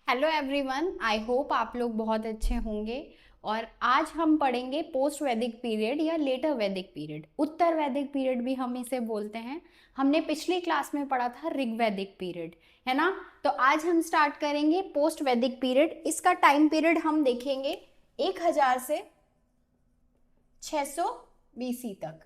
Hello everyone, I hope आप लोग बहुत अच्छे होंगे। और आज हम पढ़ेंगे पोस्ट वैदिक पीरियड या लेटर वैदिक पीरियड, उत्तर वैदिक पीरियड भी हम इसे बोलते हैं। हमने पिछली क्लास में पढ़ा था ऋग वैदिक पीरियड, है ना। तो आज हम स्टार्ट करेंगे पोस्ट वैदिक पीरियड। इसका टाइम पीरियड हम देखेंगे 1000 से 600 BC तक।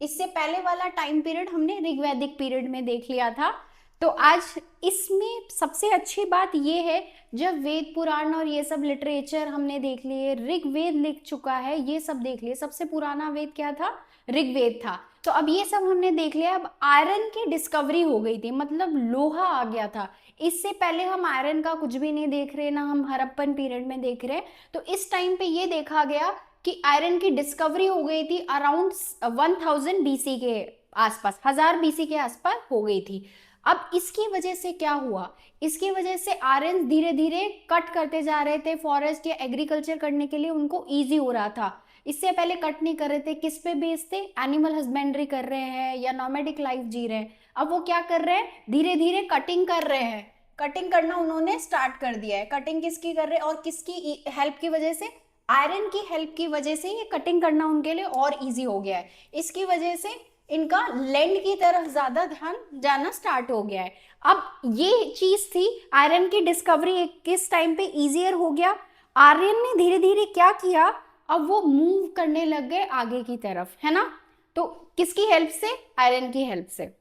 इससे पहले वाला टाइम पीरियड हमने ऋग्वैदिक पीरियड में देख लिया था। तो आज इसमें सबसे अच्छी बात ये है, जब वेद पुराण और ये सब लिटरेचर हमने देख लिए, ऋग्वेद लिख चुका है, ये सब देख लिए। सबसे पुराना वेद क्या था? ऋग्वेद था। तो अब ये सब हमने देख लिया। अब आयरन की डिस्कवरी हो गई थी, मतलब लोहा आ गया था। इससे पहले हम आयरन का कुछ भी नहीं देख रहे, ना हम हड़प्पन पीरियड में देख रहे। तो इस टाइम पे ये देखा गया कि आयरन की डिस्कवरी हो गई थी अराउंड 1000 BC के आसपास, 1000 BC के आसपास हो गई थी। अब इसकी वजह से क्या हुआ? इसकी वजह से आयरन धीरे धीरे कट करते जा रहे थे, फॉरेस्ट या एग्रीकल्चर करने के लिए उनको इजी हो रहा था। इससे पहले कट नहीं कर रहे थे, किस पे बेस थे? एनिमल हस्बेंड्री कर रहे हैं या नॉमेडिक लाइफ जी रहे हैं। अब वो क्या कर रहे हैं? धीरे धीरे कटिंग कर रहे हैं। कटिंग करना उन्होंने स्टार्ट कर दिया है। कटिंग किसकी कर रहे हैं और किसकी हेल्प की वजह से? आयरन की हेल्प की वजह से ये कटिंग करना उनके लिए और इजी हो गया है। इसकी वजह से इनका लैंड की तरफ ज्यादा ध्यान जाना स्टार्ट हो गया है। अब ये चीज थी, आयरन की डिस्कवरी किस टाइम पे इजियर हो गया? आर्यन ने धीरे धीरे क्या किया, अब वो मूव करने लग गए आगे की तरफ, है ना। तो किसकी हेल्प से? आयरन की हेल्प से।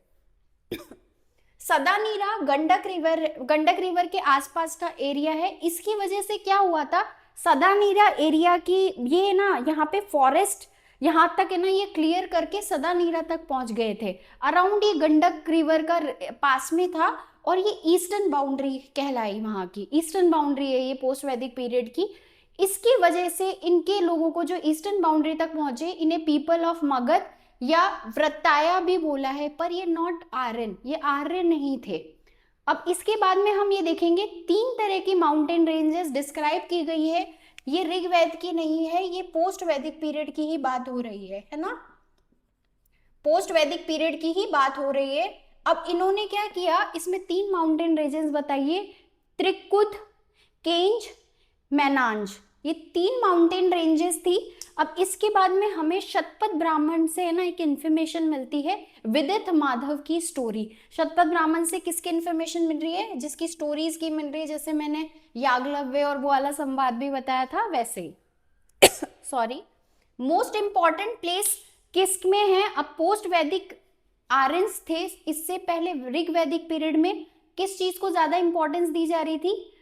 सदानीरा गंडक रिवर के आसपास का एरिया है। इसकी वजह से क्या हुआ था? सदानीरा एरिया की ये ना, यहाँ पे फॉरेस्ट यहाँ तक है ना, ये क्लियर करके सदानीरा तक पहुंच गए थे। अराउंड ये गंडक रिवर का पास में था और ये ईस्टर्न बाउंड्री कहलाई, वहाँ की ईस्टर्न बाउंड्री है ये पोस्ट वैदिक पीरियड की। इसकी वजह से इनके लोगों को जो ईस्टर्न बाउंड्री तक पहुंचे, इन्हें पीपल ऑफ मगध या व्रताया भी बोला है, पर ये नॉट आर्यन, ये आर्यन नहीं थे। अब इसके बाद में हम ये देखेंगे 3 तरह की माउंटेन रेंजेस डिस्क्राइब की गई है। ये ऋग्वेद की नहीं है, ये पोस्ट वैदिक पीरियड की ही बात हो रही है ना। पोस्ट वैदिक पीरियड की ही बात हो रही है। अब इन्होंने क्या किया, इसमें 3 माउंटेन रेंजेस बताइए, त्रिकुट, केंज, मैनांज, ये 3 माउंटेन रेंजेस थी। अब इसके बाद में हमें शतपथ ब्राह्मण से है ना एक इन्फॉर्मेशन मिलती है, विदित माधव की स्टोरी। शतपथ ब्राह्मण से किसकी इन्फॉर्मेशन मिल रही है? जिसकी स्टोरीज की मिल रही है, जैसे मैंने याग्लव्य और वो वाला संवाद भी बताया था वैसे ही। सॉरी। मोस्ट इंपॉर्टेंट प्लेस किस में है? अब पोस्ट वैदिक आर्यंस थे, इससे पहले ऋग वैदिक पीरियड में किस चीज को ज्यादा इंपॉर्टेंस दी जा रही थी?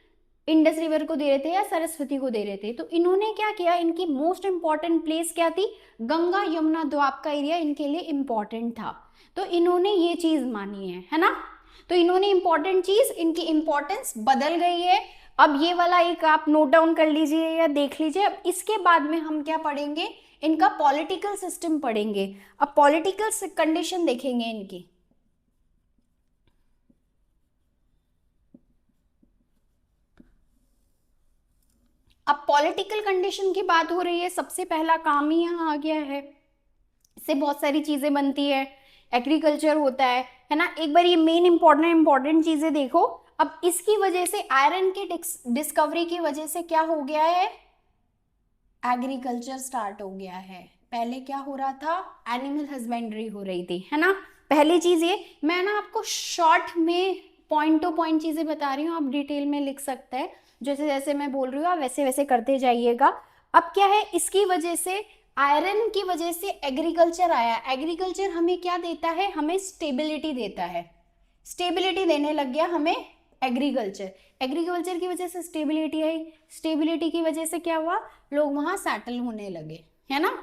इंडस रिवर को दे रहे थे या सरस्वती को दे रहे थे? तो इन्होंने क्या किया, इनकी मोस्ट इंपॉर्टेंट प्लेस क्या थी? गंगा यमुना द्वाब का एरिया इनके लिए इंपॉर्टेंट था। तो इन्होंने ये चीज मानी है ना। तो इन्होंने इंपॉर्टेंट चीज, इनकी इंपॉर्टेंस बदल गई है। अब ये वाला एक आप नोट डाउन कर लीजिए या देख लीजिए। अब इसके बाद में हम क्या पढ़ेंगे? इनका पॉलिटिकल सिस्टम पढ़ेंगे। अब पॉलिटिकल कंडीशन देखेंगे इनकी। अब पॉलिटिकल कंडीशन की बात हो रही है, सबसे पहला काम ही यहाँ आ गया है। इससे बहुत सारी चीजें बनती है, एग्रीकल्चर होता है ना। एक बार ये मेन इंपॉर्टेंट चीजें देखो। अब इसकी वजह से, आयरन की डिस्कवरी की वजह से क्या हो गया है? एग्रीकल्चर स्टार्ट हो गया है। पहले क्या हो रहा था? एनिमल हस्बेंड्री हो रही थी, है ना। पहली चीज ये, मैं ना आपको शॉर्ट में पॉइंट टू पॉइंट चीजें बता रही हूँ, आप डिटेल में लिख सकते हैं। जैसे जैसे मैं बोल रही हूँ आप वैसे वैसे करते जाइएगा। अब क्या है, इसकी वजह से, आयरन की वजह से एग्रीकल्चर आया। एग्रीकल्चर हमें क्या देता है? हमें स्टेबिलिटी देता है। स्टेबिलिटी देने लग गया हमें एग्रीकल्चर। एग्रीकल्चर की वजह से स्टेबिलिटी आई। स्टेबिलिटी की वजह से क्या हुआ? लोग वहां सेटल होने लगे, है ना।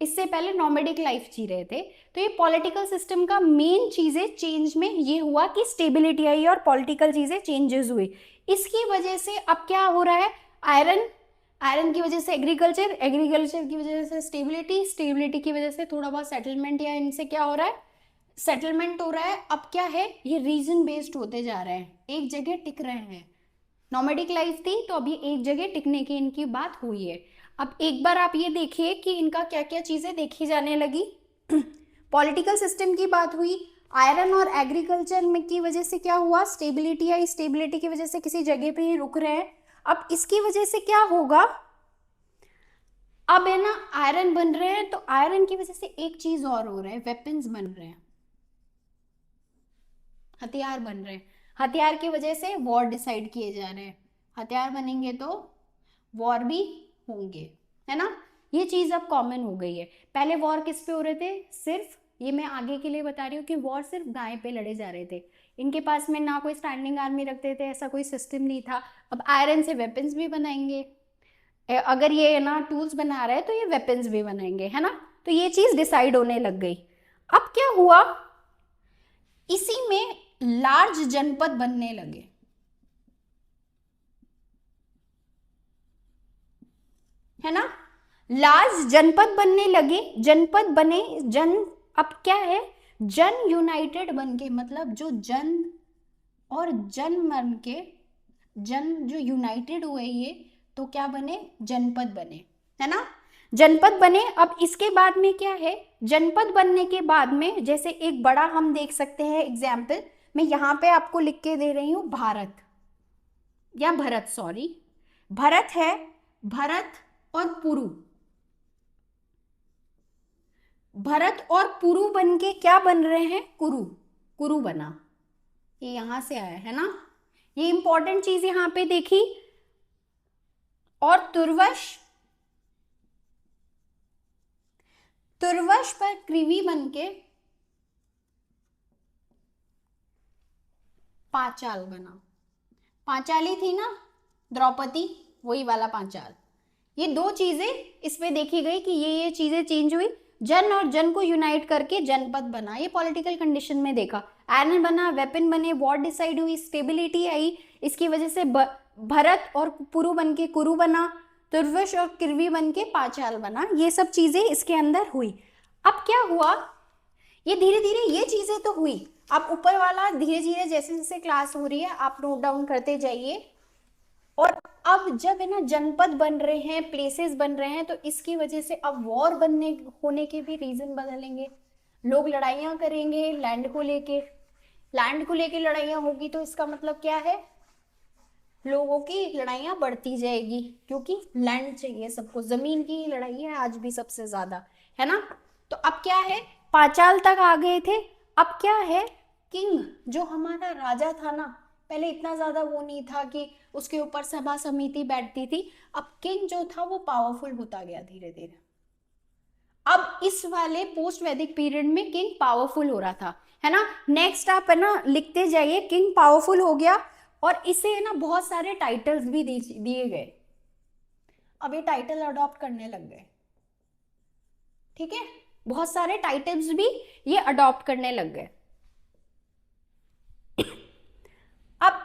इससे पहले नॉमेडिक लाइफ जी रहे थे। तो ये पॉलिटिकल सिस्टम का मेन चीजें चेंज में ये हुआ कि स्टेबिलिटी आई और पॉलिटिकल चीजें चेंजेस हुई। इसकी वजह से अब क्या हो रहा है? आयरन की वजह से एग्रीकल्चर की वजह से स्टेबिलिटी की वजह से थोड़ा बहुत सेटलमेंट, या इनसे क्या हो रहा है? सेटलमेंट हो रहा है। अब क्या है, ये रीजन बेस्ड होते जा रहे हैं, एक जगह टिक रहे हैं। नॉमेडिक लाइफ थी तो अभी एक जगह टिकने की इनकी बात हुई है। अब एक बार आप ये देखिए कि इनका क्या क्या चीजें देखी जाने लगी। पॉलिटिकल सिस्टम की बात हुई, आयरन और एग्रीकल्चर में की वजह से क्या हुआ, स्टेबिलिटी आई, स्टेबिलिटी की वजह से किसी जगह पे ही रुक रहे हैं। अब इसकी वजह से क्या होगा, अब है ना आयरन बन रहे हैं, तो आयरन की वजह से एक चीज और हो रहा है, वेपन्स बन रहे हैं, हथियार बन रहे हैं। हथियार की वजह से वॉर डिसाइड किए जा रहे हैं, हथियार बनेंगे तो वॉर भी होंगे, है ना। ये चीज अब कॉमन हो गई है। पहले वॉर किस पे हो रहे थे, सिर्फ ये मैं आगे के लिए बता रही हूँ कि वॉर सिर्फ गाय पे लड़े जा रहे थे, इनके पास में ना कोई स्टैंडिंग आर्मी रखते थे, ऐसा कोई सिस्टम नहीं था। अब आयरन से वेपन्स भी बनाएंगे, अगर ये ना टूल्स बना रहे हैं तो ये वेपन्स भी बनाएंगे, है ना। तो ये चीज डिसाइड होने लग गई। अब क्या हुआ, इसी में लार्ज जनपद बनने लगे, है ना। लार्ज जनपद बनने लगे, जनपद बने, जन, अब क्या है, जन यूनाइटेड बन के, मतलब जो जन और जन बन के, जन जो यूनाइटेड हुए ये, तो क्या बने, जनपद बने, है ना। जनपद बने। अब इसके बाद में क्या है, जनपद बनने के बाद में जैसे एक बड़ा हम देख सकते हैं एग्जाम्पल, मैं यहाँ पे आपको लिख के दे रही हूँ भारत या भरत, सॉरी, भरत है, भरत और पुरु, भरत और पुरु बन के क्या बन रहे हैं, कुरु, कुरु बना, ये यहां से आया है ना। ये इंपॉर्टेंट चीज यहां पे देखी। और तुर्वश, तुर्वश पर कृवि बन के पांचाल बना, पांचाली थी ना द्रौपदी, वही वाला पांचाल। ये दो चीजें इसमें देखी गई कि ये चीजें चेंज हुई, जन और जन को यूनाइट करके जनपद बना, ये पॉलिटिकल कंडीशन में देखा। आयरन बना, वेपन बने, वॉर डिसाइड हुई, स्टेबिलिटी आई, इसकी वजह से भरत और पुरु बन के कुरु बना, तुर्वश और किरवी बन के पांचाल बना, ये सब चीजें इसके अंदर हुई। अब क्या हुआ, ये धीरे धीरे ये चीजें तो हुई, अब ऊपर वाला धीरे धीरे जैसे जैसे क्लास हो रही है आप नोट डाउन करते जाइए। और अब जब है ना जनपद बन रहे हैं, प्लेसेस बन रहे हैं, तो इसकी वजह से अब वॉर बनने होने के भी रीजन बदलेंगे, लोग लड़ाइयाँ करेंगे लैंड को लेके, लैंड को लेके लड़ाइयाँ होगी, तो इसका मतलब क्या है, लोगों की लड़ाइयाँ बढ़ती जाएगी, क्योंकि लैंड चाहिए सबको, जमीन की लड़ाई है आज भी सबसे ज्यादा, है ना। तो अब क्या है, पांचाल तक आ गए थे। अब क्या है, किंग जो हमारा राजा था ना, पहले इतना ज्यादा वो नहीं था कि उसके ऊपर सभा समिति बैठती थी, अब किंग जो था वो पावरफुल होता गया धीरे धीरे। अब इस वाले पोस्ट वैदिक पीरियड में किंग पावरफुल हो रहा था, है ना। नेक्स्ट आप है ना लिखते जाइए, किंग पावरफुल हो गया और इसे है ना बहुत सारे टाइटल्स भी दिए गए, अब ये टाइटल अडॉप्ट करने लग गए, ठीक है, बहुत सारे टाइटल्स भी ये अडॉप्ट करने लग गए। अब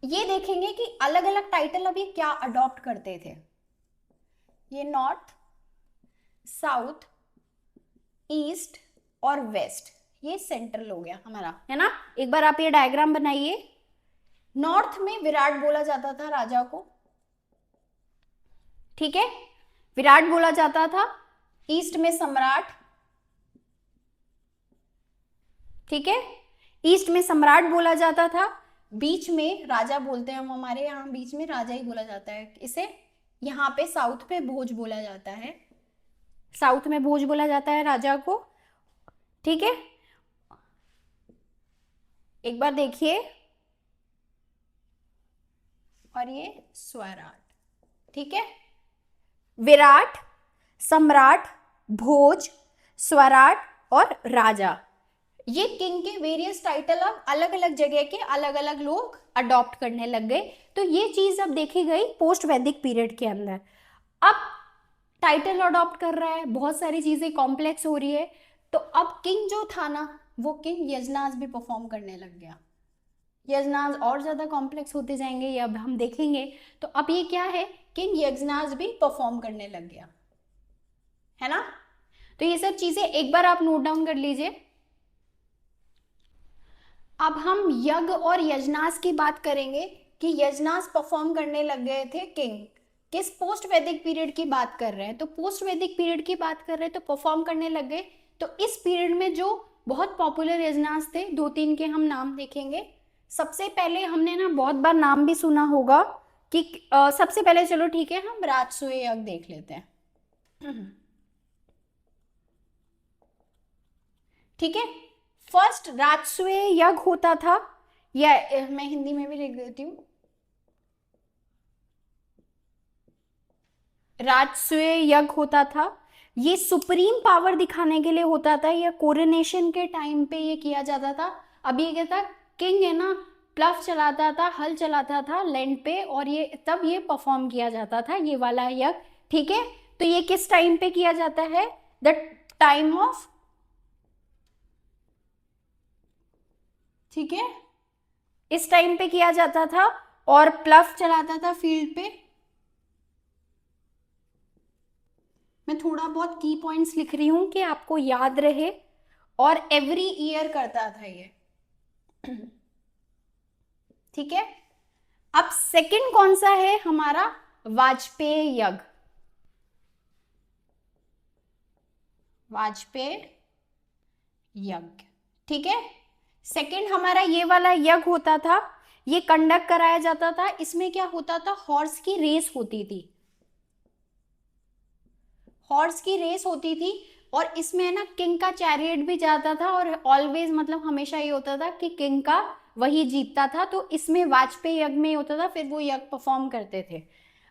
ये देखेंगे कि अलग अलग टाइटल अब ये क्या अडॉप्ट करते थे, ये नॉर्थ, साउथ, ईस्ट और वेस्ट, ये सेंट्रल हो गया हमारा, है ना। एक बार आप ये डायग्राम बनाइए। नॉर्थ में विराट बोला जाता था राजा को, ठीक है, विराट बोला जाता था। ईस्ट में सम्राट, ठीक है, ईस्ट में सम्राट बोला जाता था। बीच में राजा बोलते हैं हम, हमारे यहाँ बीच में राजा ही बोला जाता है इसे। यहाँ पे साउथ पे भोज बोला जाता है, साउथ में भोज बोला जाता है राजा को, ठीक है। एक बार देखिए, और ये स्वराट, ठीक है, विराट, सम्राट, भोज, स्वराट और राजा, ये किंग के वेरियस टाइटल अब अलग अलग जगह के अलग अलग लोग अडॉप्ट करने लग गए। तो ये चीज अब देखी गई पोस्ट वैदिक पीरियड के अंदर। अब टाइटल अडॉप्ट कर रहा है, बहुत सारी चीजें कॉम्प्लेक्स हो रही है, तो अब किंग जो था ना, वो किंग यजनास भी परफॉर्म करने लग गया। यजनास और ज्यादा कॉम्प्लेक्स होते जाएंगे, ये अब हम देखेंगे। तो अब ये क्या है, किंग यजनास भी परफॉर्म करने लग गया, है ना। तो ये सब चीजें एक बार आप नोट डाउन कर लीजिए। अब हम यज्ञ और यजनास की बात करेंगे कि यजनास परफॉर्म करने लग गए थे किंग, किस पोस्ट वैदिक पीरियड की बात कर रहे हैं, तो पोस्ट वैदिक पीरियड की बात कर रहे हैं, तो परफॉर्म करने लग गए। तो इस पीरियड में जो बहुत पॉपुलर यजनास थे, 2-3 के हम नाम देखेंगे। सबसे पहले हमने ना बहुत बार नाम भी सुना होगा कि सबसे पहले चलो ठीक है, हम राजसूय यज्ञ देख लेते हैं। ठीक है, फर्स्ट राजसूय यज्ञ होता था, या मैं हिंदी में भी लिख देती हूँ, राजसूय यज्ञ होता था। ये सुप्रीम पावर दिखाने के लिए होता था, या कोरोनेशन के टाइम पे ये किया जाता था। अब ये क्या था, किंग है ना, प्लफ चलाता था, हल चलाता था लैंड पे, और ये तब ये परफॉर्म किया जाता था, ये वाला यज्ञ। ठीक है, तो ये किस टाइम पे किया जाता है, द टाइम ऑफ, ठीक है, इस टाइम पे किया जाता था, और प्लफ चलाता था फील्ड पे। मैं थोड़ा बहुत की पॉइंट्स लिख रही हूं कि आपको याद रहे, और एवरी ईयर करता था ये। ठीक है, अब सेकंड कौन सा है हमारा, वाजपेयी यज्ञ। वाजपेयी यज्ञ, ठीक है, सेकंड हमारा ये वाला यज्ञ होता था, ये कंडक्ट कराया जाता था। इसमें क्या होता था, हॉर्स की रेस होती थी, हॉर्स की रेस होती थी, और इसमें है ना किंग का चैरियट भी जाता था, और ऑलवेज मतलब हमेशा ये होता था कि किंग का वही जीतता था। तो इसमें वाजपेयी यज्ञ में होता था, फिर वो यज्ञ परफॉर्म करते थे।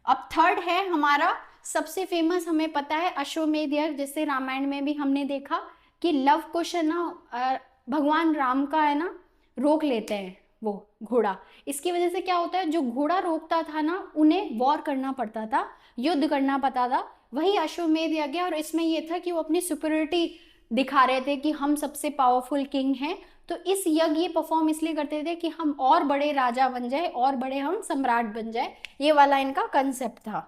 अब थर्ड है हमारा सबसे फेमस, हमें पता है, अश्वमेध यज्ञ, जिससे रामायण में भी हमने देखा कि लव कुश है ना, भगवान राम का है ना रोक लेते हैं वो घोड़ा। इसकी वजह से क्या होता है, जो घोड़ा रोकता था ना, उन्हें वॉर करना पड़ता था, युद्ध करना पड़ता था, वही अश्वमेध यज्ञ। और इसमें यह था कि वो अपनी सुपरियोरिटी दिखा रहे थे कि हम सबसे पावरफुल किंग हैं। तो इस यज्ञ ये परफॉर्म इसलिए करते थे कि हम और बड़े राजा बन जाए, और बड़े हम सम्राट बन जाए, ये वाला इनका कंसेप्ट था।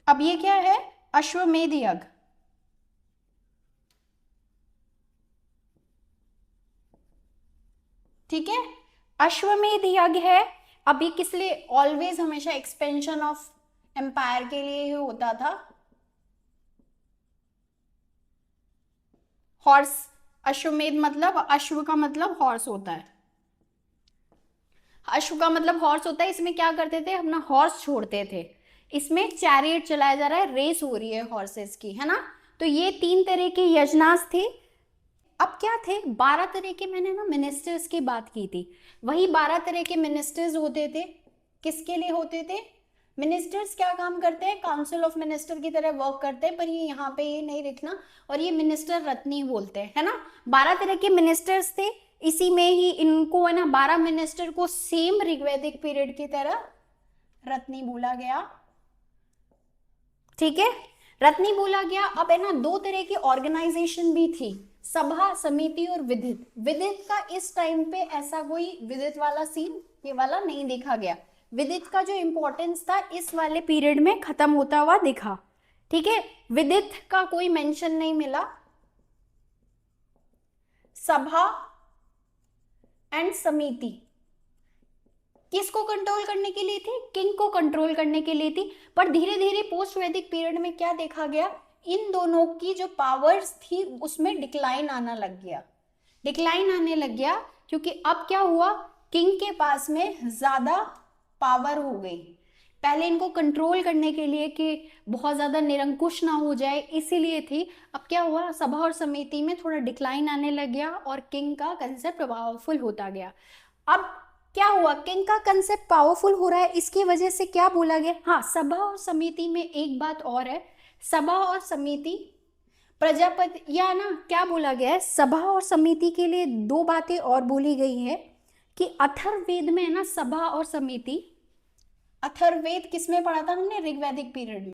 अब ये क्या है, अश्वमेध यज्ञ। ठीक है, अश्वमेध यज्ञ है। अब ये किस लिए, ऑलवेज हमेशा एक्सपेंशन ऑफ एम्पायर के लिए ही होता था। हॉर्स, अश्वमेध मतलब, अश्व का मतलब हॉर्स होता है, अश्व का मतलब हॉर्स होता है। इसमें क्या करते थे, अपना हॉर्स छोड़ते थे, इसमें चैरियट चलाया जा रहा है, रेस हो रही है हॉर्सेस की, है ना। तो ये 3 तरह के यजनास थे। अब क्या थे, 12 तरह के, मैंने ना मिनिस्टर्स की बात की थी, वही 12 तरह के मिनिस्टर्स होते थे। किसके लिए होते थे, मिनिस्टर्स क्या काम करते हैं, काउंसिल ऑफ मिनिस्टर की तरह वर्क करते हैं, पर ये यहाँ पे ये नहीं लिखना, और ये मिनिस्टर रत्नी बोलते हैं, है ना। 12 तरह के मिनिस्टर्स थे, इसी में ही इनको है ना 12 मिनिस्टर को सेम ऋग्वैदिक पीरियड की तरह रत्नी बोला गया। ठीक है, रत्नी बोला गया। अब है ना 2 तरह की ऑर्गेनाइजेशन भी थी, सभा, समिति और विदित। विदित का इस टाइम पे ऐसा कोई विदित वाला सीन ये वाला नहीं देखा गया। विदित का जो इंपॉर्टेंस था इस वाले पीरियड में खत्म होता हुआ दिखा। ठीक है, विदित का कोई मेंशन नहीं मिला। सभा एंड समिति किसको कंट्रोल करने के लिए थी, किंग को कंट्रोल करने के लिए थी। पर धीरे धीरे पोस्ट वैदिक पीरियड में क्या देखा गया, इन दोनों की जो पावर्स थी उसमें डिक्लाइन आना लग गया, डिक्लाइन आने लग गया, क्योंकि अब क्या हुआ, किंग के पास में ज्यादा पावर हो गई। पहले इनको कंट्रोल करने के लिए कि बहुत ज्यादा निरंकुश ना हो जाए, इसीलिए थी। अब क्या हुआ, सभा और समिति में थोड़ा डिक्लाइन आने लग गया, और किंग का कंसेप्ट पावरफुल होता गया। अब क्या हुआ, किंग का कंसेप्ट पावरफुल हो रहा है, इसकी वजह से क्या बोला गया, हाँ, सभा और समिति में एक बात और है, सभा और समिति प्रजापति, या ना क्या बोला गया है, सभा और समिति के लिए 2 बातें और बोली गई है कि अथर्ववेद में है ना सभा और समिति, अथर्ववेद किसमें पढ़ा था हमने, ऋग्वैदिक पीरियड में।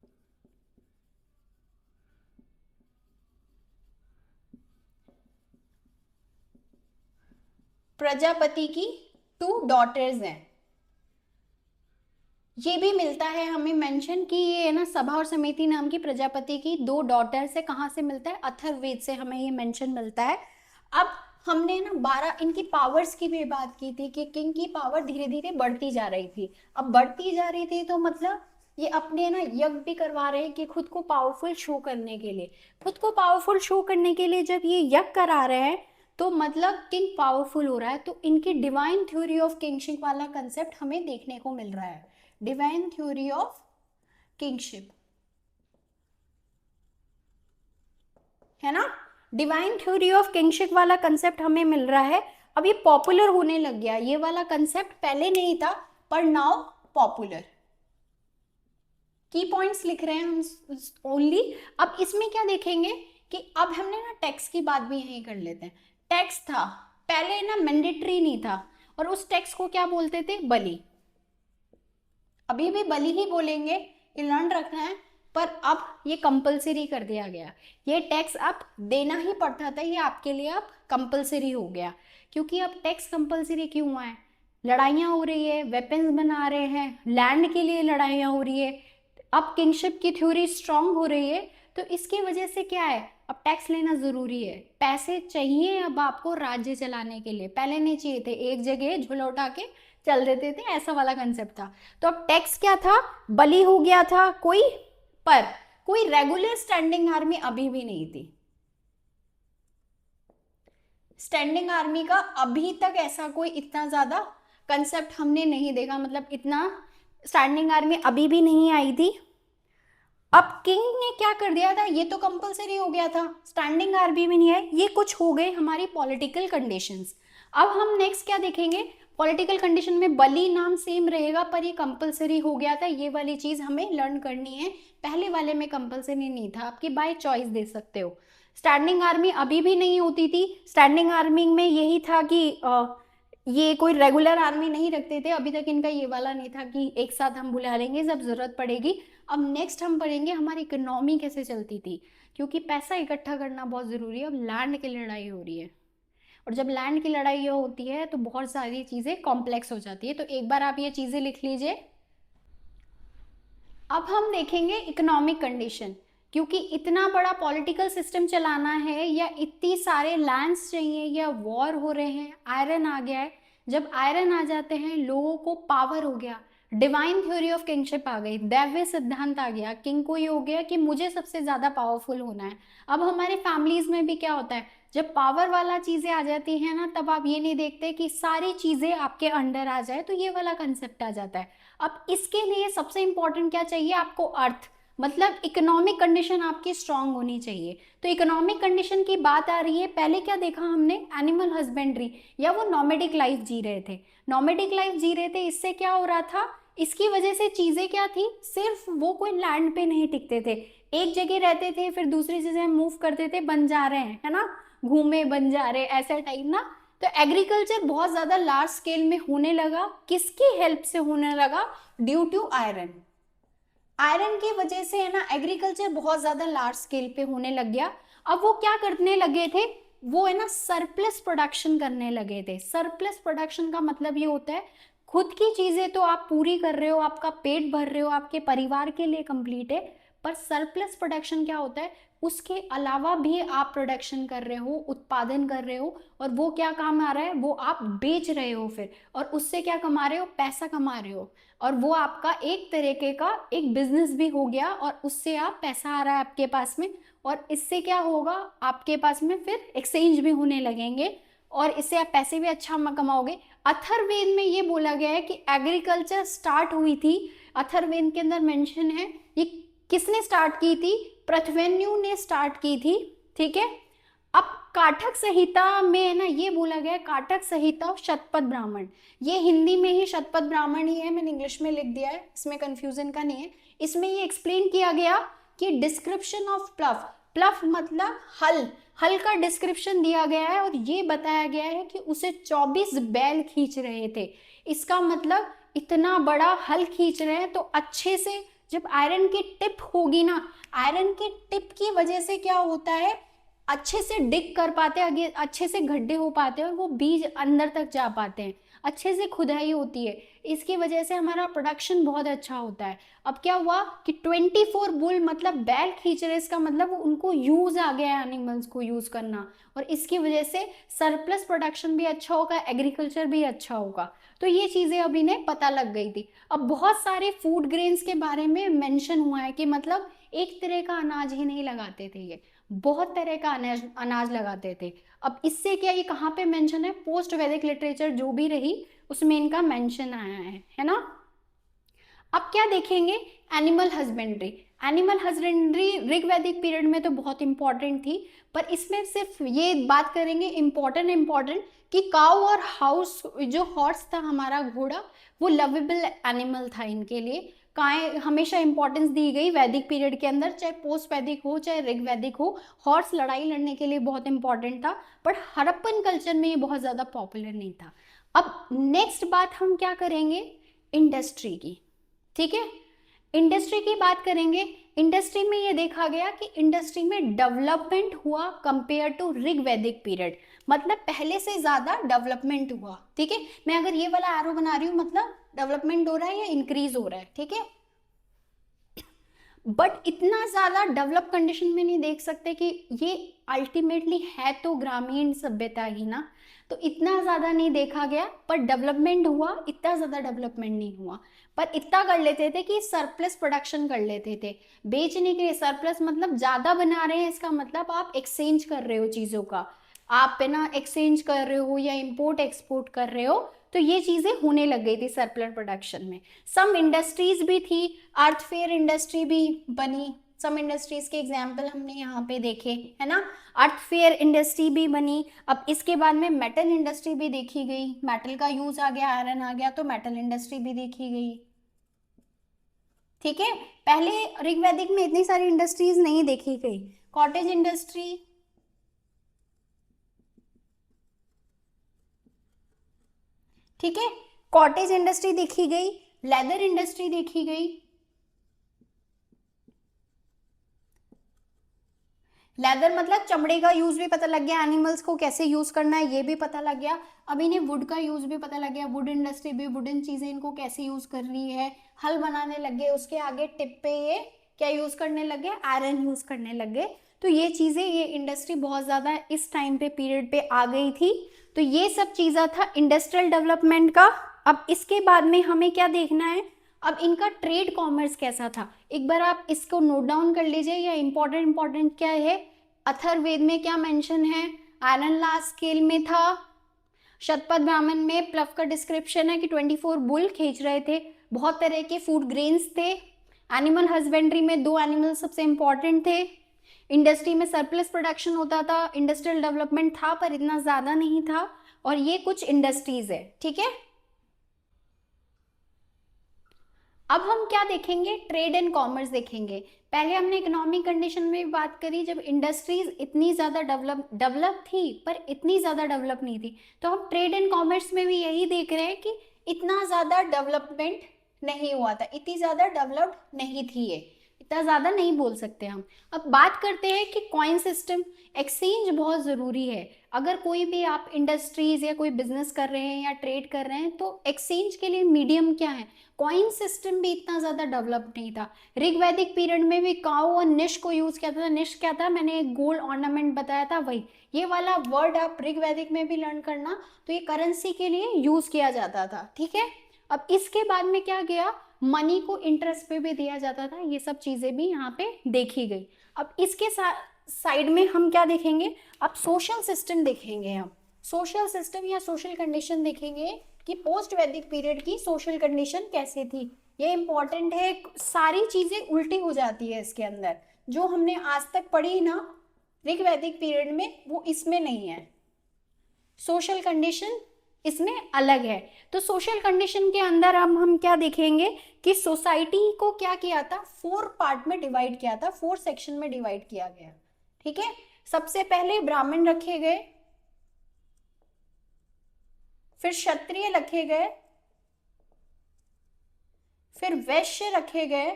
प्रजापति की 2 डॉटर्स हैं, ये भी मिलता है हमें मेंशन कि ये है ना सभा और समिति नाम की प्रजापति की 2 डॉटर से, कहाँ से मिलता है, अथर्ववेद से हमें ये मेंशन मिलता है। अब हमने ना 12 इनकी पावर्स की भी बात की थी कि किंग की पावर धीरे धीरे बढ़ती जा रही थी। अब बढ़ती जा रही थी तो मतलब ये अपने ना यज्ञ भी करवा रहे हैं कि खुद को पावरफुल शो करने के लिए, खुद को पावरफुल शो करने के लिए जब ये यज्ञ करा रहे हैं तो मतलब किंग पावरफुल हो रहा है। तो इनकी डिवाइन थ्योरी ऑफ किंगशिप वाला कंसेप्ट हमें देखने को मिल रहा है, डिवाइन थ्योरी ऑफ किंगशिप, है ना। डिवाइन थ्योरी ऑफ किंगशिप वाला कंसेप्ट हमें मिल रहा है। अब ये पॉपुलर होने लग गया, ये वाला कंसेप्ट पहले नहीं था पर नाउ पॉपुलर। की पॉइंट्स लिख रहे हैं हम ओनली। अब इसमें क्या देखेंगे कि अब हमने ना टैक्स की बात भी यहीं कर लेते हैं। टैक्स था पहले ना मैंडेटरी नहीं था, और उस टैक्स को क्या बोलते थे, बलि। अभी भी बलि ही बोलेंगे, ये लर्न रखना है, पर अब ये कंपलसरी कर दिया गया। ये टैक्स अब देना ही पड़ता था, ये आपके लिए अब कंपलसरी हो गया। क्योंकि अब टैक्स कंपलसरी क्यों हुआ है, लड़ाइयाँ हो रही है, वेपन्स बना रहे हैं, लैंड के लिए लड़ाइयाँ हो रही है, अब किंगशिप की थ्योरी स्ट्रांग हो रही है, तो इसकी वजह से क्या है, अब टैक्स लेना जरूरी है। पैसे चाहिए अब आपको राज्य चलाने के लिए, पहले नहीं चाहिए थे, एक जगह झोला उठा के चल देते थे, ऐसा वाला कंसेप्ट था। तो अब टैक्स क्या था, बलि हो गया था कोई, पर कोई रेगुलर स्टैंडिंग आर्मी अभी भी नहीं थी। स्टैंडिंग आर्मी का अभी तक ऐसा कोई इतना ज्यादा कंसेप्ट हमने नहीं देखा, मतलब इतना स्टैंडिंग आर्मी अभी भी नहीं आई थी। अब किंग ने क्या कर दिया था, ये तो कंपलसरी हो गया था, स्टैंडिंग आर्मी भी नहीं है, ये कुछ हो गए हमारी पॉलिटिकल कंडीशंस। अब हम नेक्स्ट क्या देखेंगे, पॉलिटिकल कंडीशन में बलि नाम सेम रहेगा पर ये कंपलसरी हो गया था, ये वाली चीज हमें लर्न करनी है। पहले वाले में कंपलसरी नहीं था, आपकी बाय चॉइस दे सकते हो। स्टैंडिंग आर्मी अभी भी नहीं होती थी, स्टैंडिंग आर्मी में यही था कि ये कोई रेगुलर आर्मी नहीं रखते थे, अभी तक इनका ये वाला नहीं था कि एक साथ हम बुला लेंगे जब जरूरत पड़ेगी। अब नेक्स्ट हम पढ़ेंगे हमारी इकोनॉमी कैसे चलती थी, क्योंकि पैसा इकट्ठा करना बहुत ज़रूरी है। अब लैंड की लड़ाई हो रही है, और जब लैंड की लड़ाई होती है तो बहुत सारी चीज़ें कॉम्प्लेक्स हो जाती है। तो एक बार आप ये चीज़ें लिख लीजिए। अब हम देखेंगे इकोनॉमिक कंडीशन, क्योंकि इतना बड़ा पॉलिटिकल सिस्टम चलाना है या इतनी सारे लैंड्स चाहिए या वॉर हो रहे हैं, आयरन आ गया है। जब आयरन आ जाते हैं लोगों को पावर हो गया, डिवाइन थ्योरी ऑफ किंगशिप आ गई, दैवीय सिद्धांत आ गया, किंग को ये हो गया कि मुझे सबसे ज़्यादा पावरफुल होना है। अब हमारे फैमिलीज में भी क्या होता है, जब पावर वाला चीज़ें आ जाती है ना, तब आप ये नहीं देखते कि सारी चीज़ें आपके अंडर आ जाए, तो ये वाला कंसेप्ट आ जाता है। अब इसके लिए सबसे इंपॉर्टेंट क्या चाहिए आपको, अर्थ, मतलब इकोनॉमिक कंडीशन आपकी स्ट्रांग होनी चाहिए। तो इकोनॉमिक कंडीशन की बात आ रही है, पहले क्या देखा हमने, एनिमल हस्बेंड्री, या वो नॉमेडिक लाइफ जी रहे थे, नॉमेडिक लाइफ जी रहे थे। इससे क्या हो रहा था, इसकी वजह से चीज़ें क्या थी, सिर्फ वो कोई लैंड पे नहीं टिकते थे, एक जगह रहते थे फिर दूसरी जगह मूव करते थे, बन जा रहे हैं, है ना, घूमे बन जा रहे, ऐसा टाइप ना। तो एग्रीकल्चर बहुत ज़्यादा लार्ज स्केल में होने लगा, किसकी हेल्प से होने लगा, ड्यू टू आयरन। आयरन की वजह से है ना एग्रीकल्चर बहुत ज्यादा लार्ज स्केल पे होने लग गया। अब वो क्या करने लगे थे, वो है ना सरप्लस प्रोडक्शन करने लगे थे। सरप्लस प्रोडक्शन का मतलब ये होता है खुद की चीजें तो आप पूरी कर रहे हो, आपका पेट भर रहे हो, आपके परिवार के लिए कंप्लीट है, पर सरप्लस प्रोडक्शन क्या होता है, उसके अलावा भी आप प्रोडक्शन कर रहे हो, उत्पादन कर रहे हो, और वो क्या काम आ रहा है, वो आप बेच रहे हो फिर, और उससे क्या कमा रहे हो, पैसा कमा रहे हो, और वो आपका एक तरीके का एक बिजनेस भी हो गया, और उससे आप पैसा आ रहा है आपके पास में, और इससे क्या होगा आपके पास में फिर एक्सचेंज भी होने लगेंगे, और इससे आप पैसे भी अच्छा कमाओगे। अथर्ववेद में ये बोला गया है कि एग्रीकल्चर स्टार्ट हुई थी, अथर्ववेद के अंदर मेंशन है, ये किसने स्टार्ट की थी, पृथ्वी ने स्टार्ट की थी, ठीक है। अब काठक संहिता में ना ये बोला गया है, काठक संहिता और शतपथ ब्राह्मण, ये हिंदी में ही शतपथ ब्राह्मण ही है, मैंने इंग्लिश में लिख दिया है, इसमें कंफ्यूजन का नहीं है। इसमें ये एक्सप्लेन किया गया कि डिस्क्रिप्शन ऑफ प्लफ, प्लफ मतलब हल, हल का डिस्क्रिप्शन दिया गया है, और ये बताया गया है कि उसे 24 बैल खींच रहे थे। इसका मतलब इतना बड़ा हल खींच रहे हैं, तो अच्छे से जब आयरन की टिप होगी ना, आयरन की टिप की वजह से क्या होता है, अच्छे से डिग कर पाते हैं, आगे अच्छे से गड्ढे हो पाते हैं, और वो बीज अंदर तक जा पाते हैं। अच्छे से खुदाई होती है, इसकी वजह से हमारा प्रोडक्शन बहुत अच्छा होता है। अब क्या हुआ कि 24 बुल मतलब बैल खींच रहे, इसका मतलब उनको यूज आ गया है एनिमल्स को यूज करना, और इसकी वजह से सरप्लस प्रोडक्शन भी अच्छा होगा, एग्रीकल्चर भी अच्छा होगा। तो ये चीजें अब इन्हें पता लग गई थी। अब बहुत सारे फूड ग्रेन्स के बारे में मेंशन हुआ है कि मतलब एक तरह का अनाज ही नहीं लगाते थे, ये बहुत तरह का अनाज अनाज लगाते थे। अब इससे क्या, ये कहाँ पे मेंशन है, पोस्ट वैदिक लिटरेचर जो भी रही उसमें इनका मेंशन आया है ना। अब क्या देखेंगे, animal husbandry. Animal husbandry Rig वैदिक पीरियड में तो बहुत इंपॉर्टेंट थी, पर इसमें सिर्फ ये बात करेंगे इम्पोर्टेंट कि काउ और हाउस, जो हॉर्स था हमारा घोड़ा, वो लवेबल एनिमल था इनके लिए। काय हमेशा इंपॉर्टेंस दी गई वैदिक पीरियड के अंदर, चाहे पोस्ट वैदिक हो चाहे ऋग वैदिक हो, हॉर्स लड़ाई लड़ने के लिए बहुत इंपॉर्टेंट था, बट हड़प्पन कल्चर में ये बहुत ज़्यादा पॉपुलर नहीं था। अब नेक्स्ट बात हम क्या करेंगे, इंडस्ट्री की। ठीक है, इंडस्ट्री की बात करेंगे। इंडस्ट्री में ये देखा गया कि इंडस्ट्री में डेवलपमेंट हुआ कंपेयर टू ऋग वैदिक पीरियड, मतलब पहले से ज्यादा डेवलपमेंट हुआ। ठीक है, मैं अगर ये वाला एरो बना रही हूँ मतलब डेवलपमेंट हो रहा है या इंक्रीज हो रहा है। ठीक है, बट इतना ज्यादा डेवलप कंडीशन में नहीं देख सकते कि ये अल्टीमेटली है तो ग्रामीण सभ्यता ही ना, तो इतना ज्यादा नहीं देखा गया, पर डेवलपमेंट हुआ, इतना ज्यादा डेवलपमेंट नहीं हुआ। पर इतना कर लेते थे कि सरप्लस प्रोडक्शन कर लेते थे बेचने के लिए। सरप्लस मतलब ज्यादा बना रहे हैं, इसका मतलब आप एक्सचेंज कर रहे हो चीजों का, आप है ना एक्सचेंज कर रहे हो या इंपोर्ट एक्सपोर्ट कर रहे हो, तो ये चीजें होने लग गई थी सरप्लस प्रोडक्शन में। सम इंडस्ट्रीज भी थी, अर्थफेयर इंडस्ट्री भी बनी, सम इंडस्ट्रीज के एग्जाम्पल हमने यहाँ पे देखे है ना, अर्थफेयर इंडस्ट्री भी बनी। अब इसके बाद में मेटल इंडस्ट्री भी देखी गई, मेटल का यूज आ गया, आयरन आ गया, तो मेटल इंडस्ट्री भी देखी गई। ठीक है, पहले ऋग्वैदिक में इतनी सारी इंडस्ट्रीज नहीं देखी गई। कॉटेज इंडस्ट्री, ठीक है, कॉटेज इंडस्ट्री देखी गई, लेदर इंडस्ट्री देखी गई। लेदर मतलब चमड़े का यूज भी पता लग गया, एनिमल्स को कैसे यूज करना है ये भी पता लग गया। अब इन्हें वुड का यूज भी पता लग गया, वुड इंडस्ट्री भी वुडन चीजें इनको कैसे यूज कर रही है, हल बनाने लग गए। उसके आगे टिप पे ये क्या यूज करने लग गए, आयरन यूज करने लग गए। तो ये चीजें, ये इंडस्ट्री बहुत ज्यादा इस टाइम पे पीरियड पे आ गई थी। तो ये सब चीज़ा था इंडस्ट्रियल डेवलपमेंट का। अब इसके बाद में हमें क्या देखना है, अब इनका ट्रेड कॉमर्स कैसा था, एक बार आप इसको नोट डाउन कर लीजिए, या इंपॉर्टेंट क्या है। अथर्ववेद में क्या मेंशन है, आयरन लार्ज स्केल में था। शतपथ ब्राह्मण में प्लफ का डिस्क्रिप्शन है कि 24 बुल खींच रहे थे, बहुत तरह के फूड ग्रेन्स थे। एनिमल हस्बेंड्री में 2 एनिमल सबसे इंपॉर्टेंट थे। इंडस्ट्री में सरप्लस प्रोडक्शन होता था, इंडस्ट्रियल डेवलपमेंट था पर इतना ज़्यादा नहीं था। और ये कुछ इंडस्ट्रीज है। ठीक है, अब हम क्या देखेंगे, ट्रेड एंड कॉमर्स देखेंगे। पहले हमने इकोनॉमिक कंडीशन में बात करी, जब इंडस्ट्रीज इतनी ज़्यादा डेवलप थी पर इतनी ज़्यादा डेवलप नहीं थी। तो हम ट्रेड एंड कॉमर्स में भी यही देख रहे हैं कि इतना ज़्यादा डेवलपमेंट नहीं हुआ था, इतनी ज़्यादा डेवलप्ड नहीं थी ये, इतना ज़्यादा नहीं बोल सकते हम। अब बात करते हैं कि कॉइन सिस्टम, एक्सचेंज बहुत ज़रूरी है। अगर कोई भी आप इंडस्ट्रीज या कोई बिजनेस कर रहे हैं या ट्रेड कर रहे हैं, तो एक्सचेंज के लिए मीडियम क्या है, कॉइन सिस्टम भी इतना ज़्यादा डेवलप नहीं था। ऋग्वैदिक पीरियड में भी काउ और निश को यूज़ किया था। निश क्या था, मैंने एक गोल्ड ऑर्नामेंट बताया था, वही ये वाला वर्ड आप ऋग्वैदिक में भी लर्न करना। तो ये करेंसी के लिए यूज़ किया जाता था। ठीक है, अब इसके बाद में क्या गया, मनी को इंटरेस्ट पे भी दिया जाता था, ये सब चीज़ें भी यहाँ पे देखी गई। अब इसके साइड में हम क्या देखेंगे, अब सोशल सिस्टम देखेंगे। हम सोशल सिस्टम या सोशल कंडीशन देखेंगे कि पोस्ट वैदिक पीरियड की सोशल कंडीशन कैसे थी। ये इंपॉर्टेंट है, सारी चीज़ें उल्टी हो जाती है इसके अंदर, जो हमने आज तक पढ़ी ना ऋग्वैदिक पीरियड में, वो इसमें नहीं है। सोशल कंडीशन इसमें अलग है। तो सोशल कंडीशन के अंदर हम क्या देखेंगे कि सोसाइटी को क्या किया था, 4 पार्ट में डिवाइड किया था, 4 सेक्शन में डिवाइड किया गया। ठीक है, सबसे पहले ब्राह्मण रखे गए, फिर क्षत्रिय रखे गए, फिर वैश्य रखे गए,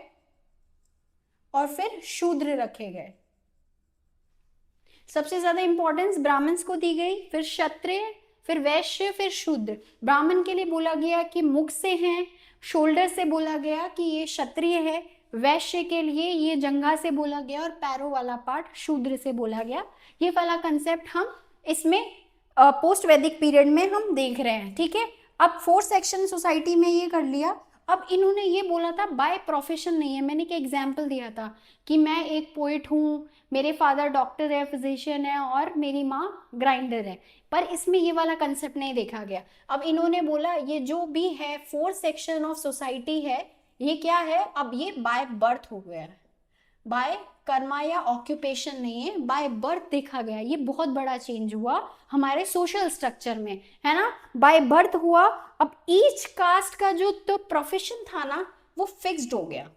और फिर शूद्र रखे गए। सबसे ज्यादा इंपॉर्टेंस ब्राह्मण्स को दी गई, फिर क्षत्रिय, फिर वैश्य, फिर शूद्र। ब्राह्मण के लिए बोला गया कि मुख से हैं, शोल्डर से बोला गया कि ये क्षत्रिय है। वैश्य के लिए ये जंघा से बोला गया और पैरों वाला पार्ट शूद्र से बोला गया। ये वाला कंसेप्ट हम इसमें पोस्ट वैदिक पीरियड में हम देख रहे हैं, ठीक है। अब 4 सेक्शन सोसाइटी में ये कर लिया। अब इन्होंने ये बोला था बाय प्रोफेशन नहीं है। मैंने एक एग्जाम्पल दिया था कि मैं एक पोइट हूँ, मेरे फादर डॉक्टर है, फिजिशियन है और मेरी माँ ग्राइंडर है, पर इसमें ये वाला कंसेप्ट नहीं देखा गया। अब इन्होंने बोला ये जो भी है 4 सेक्शन ऑफ सोसाइटी है, ये क्या है, अब ये बाय बर्थ हो गया है, बाय कर्मा या ऑक्यूपेशन नहीं है, बाय बर्थ देखा गया। ये बहुत बड़ा चेंज हुआ हमारे सोशल स्ट्रक्चर में, है ना, बाय बर्थ हुआ। अब ईच कास्ट का जो तो प्रोफेशन था ना वो फिक्स्ड हो गया।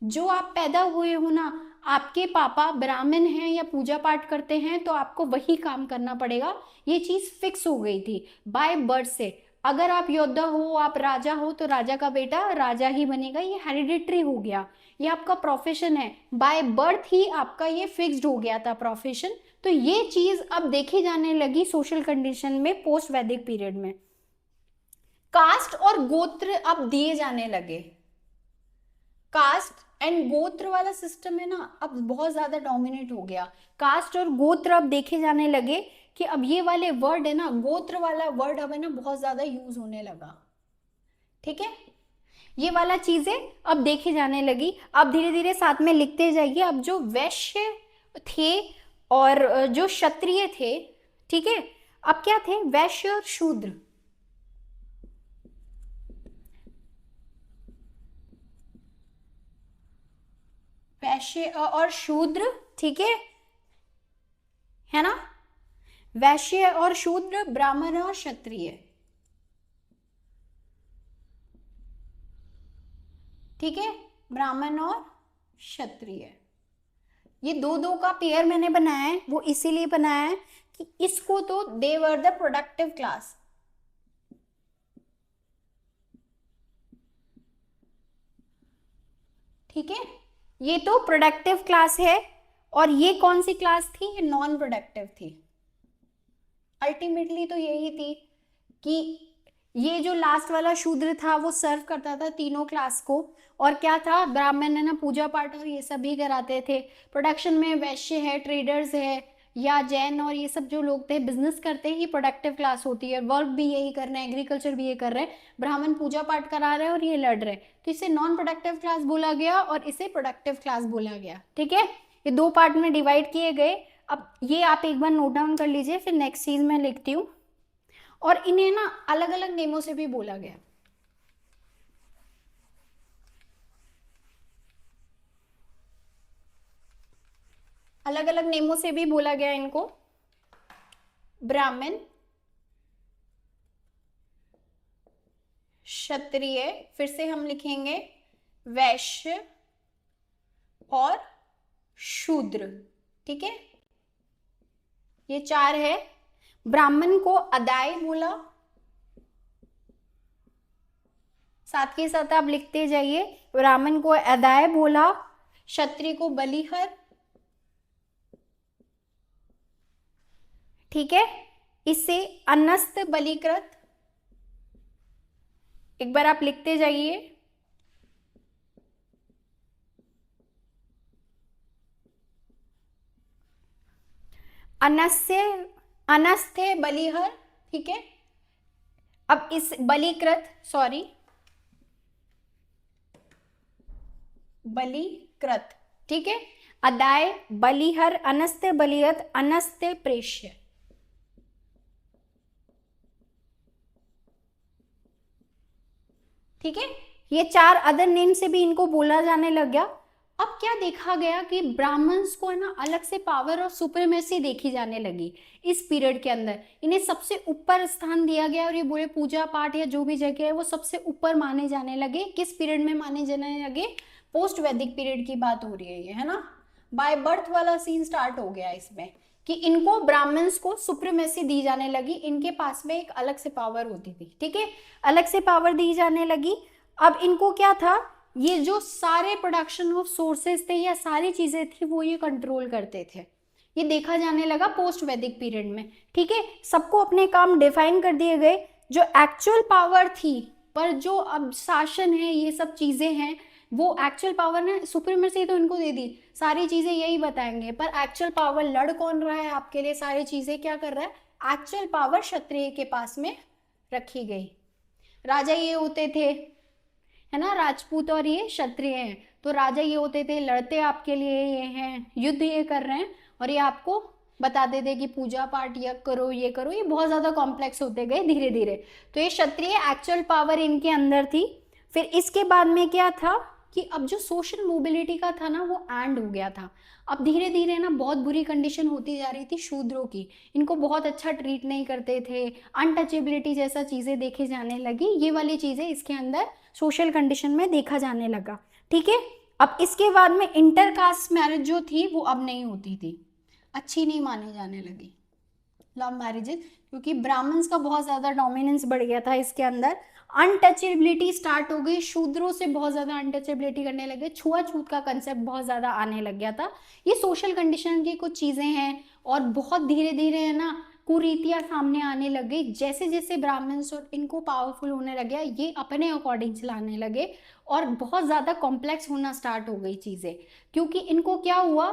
जो आप पैदा हुए हो ना, आपके पापा ब्राह्मण हैं या पूजा पाठ करते हैं तो आपको वही काम करना पड़ेगा, ये चीज फिक्स हो गई थी बाय बर्थ से। अगर आप योद्धा हो, आप राजा हो, तो राजा का बेटा राजा ही बनेगा, ये हेरिडिटरी हो गया, ये आपका प्रोफेशन है, बाय बर्थ ही आपका ये फिक्स्ड हो गया था प्रोफेशन। तो ये चीज अब देखी जाने लगी सोशल कंडीशन में पोस्ट वैदिक पीरियड में। कास्ट और गोत्र अब दिए जाने लगे। कास्ट एंड गोत्र वाला सिस्टम है ना अब बहुत ज्यादा डोमिनेट हो गया। कास्ट और गोत्र अब देखे जाने लगे कि अब ये वाले वर्ड है ना, गोत्र वाला वर्ड अब है ना बहुत ज्यादा यूज होने लगा, ठीक है। ये वाला चीजें अब देखे जाने लगी। अब धीरे धीरे साथ में लिखते जाइए। अब जो वैश्य थे और जो क्षत्रिय थे, ठीक है, अब क्या थे, वैश्य और शूद्र। वैश्य और शूद्र, ठीक है ना, वैश्य और शूद्र, ब्राह्मण और क्षत्रिय, ठीक है, ब्राह्मण और क्षत्रिय। ये दो दो का पेयर मैंने बनाया है, वो इसीलिए बनाया है कि इसको तो दे वर द प्रोडक्टिव क्लास, ठीक है। ये तो प्रोडक्टिव क्लास है और ये कौन सी क्लास थी, ये नॉन प्रोडक्टिव थी। अल्टीमेटली तो यही थी कि ये जो लास्ट वाला शूद्र था वो सर्व करता था तीनों क्लास को, और क्या था, ब्राह्मण है ना पूजा पाठ और ये सब भी कराते थे। प्रोडक्शन में वैश्य है, ट्रेडर्स है या जैन और ये सब जो लोग थे बिजनेस करते हैं, ये प्रोडक्टिव क्लास होती है। वर्क भी यही कर रहे हैं, एग्रीकल्चर भी ये कर रहे हैं, ब्राह्मण पूजा पाठ करा रहे हैं और ये लड़ रहे हैं, तो इसे नॉन प्रोडक्टिव क्लास बोला गया और इसे प्रोडक्टिव क्लास बोला गया, ठीक है। ये 2 पार्ट में डिवाइड किए गए। अब ये आप एक बार नोट डाउन कर लीजिए, फिर नेक्स्ट चीज मैं लिखती हूँ। और इन्हें ना अलग अलग नेमों से भी बोला गया। अलग अलग नेमों से भी बोला गया इनको। ब्राह्मण, क्षत्रिय, फिर से हम लिखेंगे वैश्य और शूद्र, ठीक है। ये 4 है। ब्राह्मण को अदाय बोला, साथ के साथ आप लिखते जाइए, ब्राह्मण को अदाय बोला, क्षत्रिय को बलिहर, ठीक है। इसे अनस्त बलिकृत, एक बार आप लिखते जाइए। अनस्थे बलिहर, ठीक है। अब इस बलिकृत, सॉरी बलिकृत, ठीक है। अदाय, बलिहर, अनस्ते बलिहत, अनस्ते प्रेष्य, ठीक है। ये 4 अदर नेम से भी इनको बोला जाने लग गया। अब क्या देखा गया कि ब्राह्मण्स को है ना अलग से पावर और सुप्रीमेसी देखी जाने लगी इस पीरियड के अंदर। इन्हें सबसे ऊपर स्थान दिया गया और ये बोले पूजा पाठ या जो भी जगह है वो सबसे ऊपर माने जाने लगे। किस पीरियड में माने जाने लगे, पोस्ट वैदिक पीरियड की बात हो रही है ये, है ना। बाय बर्थ वाला सीन स्टार्ट हो गया इसमें कि इनको ब्राह्मण्स को सुप्रीमेसी दी जाने लगी, इनके पास में एक अलग से पावर होती थी, ठीक है, अलग से पावर दी जाने लगी। अब इनको क्या था, ये जो सारे प्रोडक्शन ऑफ सोर्सेस थे या सारी चीजें थी वो ये कंट्रोल करते थे। ये देखा जाने लगा पोस्ट वैदिक पीरियड में। ठीक है, सबको अपने काम डिफाइन कर दिए गए। जो एक्चुअल पावर थी, पर जो अब शासन है, ये सब चीजें हैं, वो एक्चुअल पावर ने सुप्रीमेसी तो इनको दे दी, सारी चीजें यही बताएंगे, पर एक्चुअल पावर लड़ कौन रहा है आपके लिए, सारी चीजें क्या कर रहा है, एक्चुअल पावर क्षत्रिय के पास में रखी गई। राजा ये होते थे, है ना, राजपूत और ये क्षत्रिय हैं, तो राजा ये होते थे, लड़ते आपके लिए ये हैं, युद्ध ये कर रहे हैं, और ये आपको बताते थे कि पूजा पाठ यज्ञ करो, ये करो, ये बहुत ज्यादा कॉम्प्लेक्स होते गए धीरे धीरे। तो ये क्षत्रिय एक्चुअल पावर इनके अंदर थी। फिर इसके बाद में क्या था कि अब जो सोशल मोबिलिटी का था ना, वो एंड हो गया था। अब धीरे धीरे ना बहुत बुरी कंडीशन होती जा रही थी शूद्रों की, इनको बहुत अच्छा ट्रीट नहीं करते थे, अनटचेबिलिटी जैसा चीजें देखे जाने लगी, ये वाली चीजें इसके अंदर सोशल कंडीशन में देखा जाने लगा। ठीक है, अब इसके बाद में इंटरकास्ट मैरिज जो थी वो अब नहीं होती थी, अच्छी नहीं माने जाने लगी लव मैरिजेस, क्योंकि ब्राह्मण्स का बहुत ज़्यादा डोमिनेंस बढ़ गया था इसके अंदर, अनटचेबिलिटी स्टार्ट हो गई, शूद्रों से बहुत ज़्यादा अनटचेबिलिटी करने लगे, छुआछूत का कंसेप्ट बहुत ज़्यादा आने लग गया था। ये सोशल कंडीशन की कुछ चीज़ें हैं, और बहुत धीरे धीरे है ना कुरीतियाँ सामने आने लग गई, जैसे जैसे ब्राह्मण्स और इनको पावरफुल होने लग गया, ये अपने अकॉर्डिंग चलाने लगे, और बहुत ज़्यादा कॉम्प्लेक्स होना स्टार्ट हो गई चीज़ें, क्योंकि इनको क्या हुआ,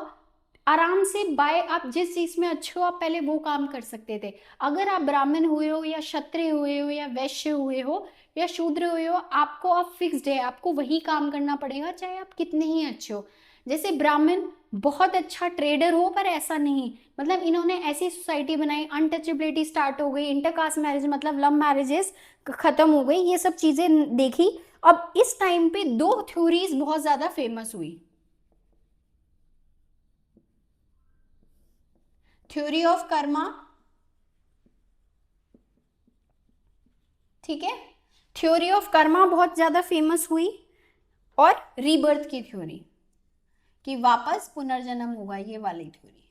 आराम से बाय आप जिस चीज में अच्छे हो आप पहले वो काम कर सकते थे। अगर आप ब्राह्मण हुए हो या क्षत्रिय हुए हो या वैश्य हुए हो या शूद्र हुए हो, आपको अब फिक्स्ड है, आपको वही काम करना पड़ेगा चाहे आप कितने ही अच्छे हो। जैसे ब्राह्मण बहुत अच्छा ट्रेडर हो, पर ऐसा नहीं, मतलब इन्होंने ऐसी सोसाइटी बनाई, अनटचेबिलिटी स्टार्ट हो गई, इंटरकास्ट मैरिज मतलब लव मैरिजेस खत्म हो गई, ये सब चीजें देखी। अब इस टाइम पे दो थ्योरीज बहुत ज्यादा फेमस हुई, थ्योरी ऑफ कर्मा, ठीक है, थ्योरी ऑफ कर्मा बहुत ज्यादा फेमस हुई, और रीबर्थ की थ्योरी कि वापस पुनर्जन्म होगा, ये वाली थ्योरी,